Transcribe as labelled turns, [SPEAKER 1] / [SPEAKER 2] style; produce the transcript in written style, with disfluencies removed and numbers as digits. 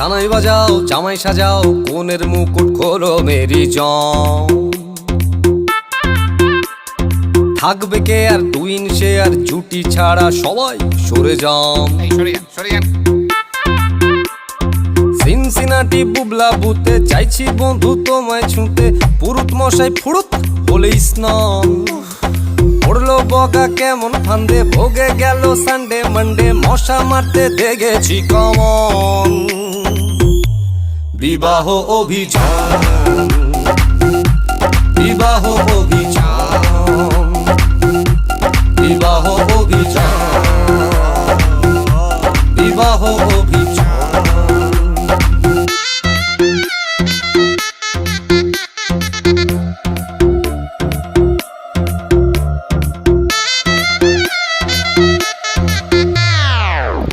[SPEAKER 1] সানাই বাজাও জামাই সাজাও কোনের মুকুট খোলো মেরি জম। থাকবে কে আর টুইন সে আর জুটি ছাড়া সবাই সরে যাম। সিনসিনাটি বুবলা বুতে চাইছি বন্ধু তোমায় ছুঁতে। পুরুত মশাই ফুরুত বলে স্নান পড়লো বগা কেমন ফান্দে। ভোগে গেল সানডে মানডে মশা মারতে দেখেছি কমন। বিবাহ অভিযান বিবাহ অভিযান বিবাহ অভিযান।